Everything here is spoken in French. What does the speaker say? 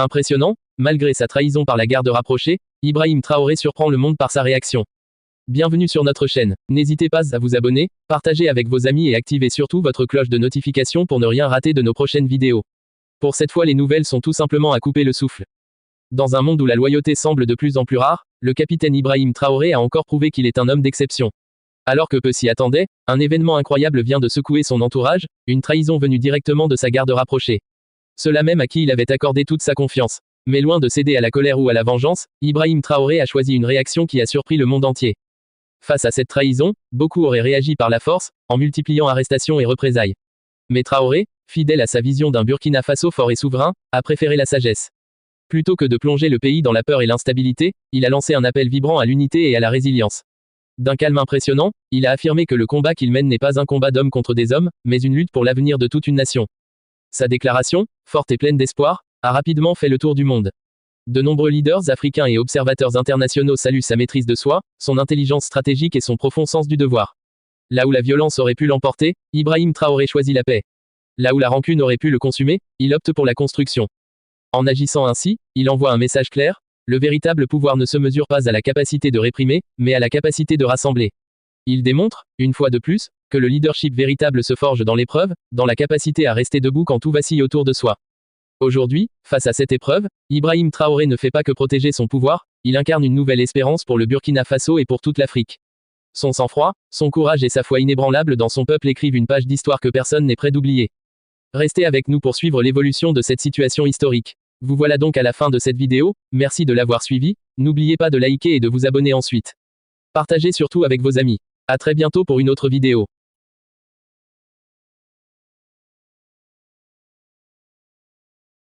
Impressionnant, malgré sa trahison par la garde rapprochée, Ibrahim Traoré surprend le monde par sa réaction. Bienvenue sur notre chaîne. N'hésitez pas à vous abonner, partager avec vos amis et activez surtout votre cloche de notification pour ne rien rater de nos prochaines vidéos. Pour cette fois, les nouvelles sont tout simplement à couper le souffle. Dans un monde où la loyauté semble de plus en plus rare, le capitaine Ibrahim Traoré a encore prouvé qu'il est un homme d'exception. Alors que peu s'y attendaient, un événement incroyable vient de secouer son entourage, une trahison venue directement de sa garde rapprochée. Ceux-là même à qui il avait accordé toute sa confiance. Mais loin de céder à la colère ou à la vengeance, Ibrahim Traoré a choisi une réaction qui a surpris le monde entier. Face à cette trahison, beaucoup auraient réagi par la force, en multipliant arrestations et représailles. Mais Traoré, fidèle à sa vision d'un Burkina Faso fort et souverain, a préféré la sagesse. Plutôt que de plonger le pays dans la peur et l'instabilité, il a lancé un appel vibrant à l'unité et à la résilience. D'un calme impressionnant, il a affirmé que le combat qu'il mène n'est pas un combat d'hommes contre des hommes, mais une lutte pour l'avenir de toute une nation. Sa déclaration, forte et pleine d'espoir, a rapidement fait le tour du monde. De nombreux leaders africains et observateurs internationaux saluent sa maîtrise de soi, son intelligence stratégique et son profond sens du devoir. Là où la violence aurait pu l'emporter, Ibrahim Traoré choisit la paix. Là où la rancune aurait pu le consumer, il opte pour la construction. En agissant ainsi, il envoie un message clair: le véritable pouvoir ne se mesure pas à la capacité de réprimer, mais à la capacité de rassembler. Il démontre, une fois de plus, que le leadership véritable se forge dans l'épreuve, dans la capacité à rester debout quand tout vacille autour de soi. Aujourd'hui, face à cette épreuve, Ibrahim Traoré ne fait pas que protéger son pouvoir, il incarne une nouvelle espérance pour le Burkina Faso et pour toute l'Afrique. Son sang-froid, son courage et sa foi inébranlable dans son peuple écrivent une page d'histoire que personne n'est prêt d'oublier. Restez avec nous pour suivre l'évolution de cette situation historique. Vous voilà donc à la fin de cette vidéo, merci de l'avoir suivi, n'oubliez pas de liker et de vous abonner ensuite. Partagez surtout avec vos amis. À très bientôt pour une autre vidéo.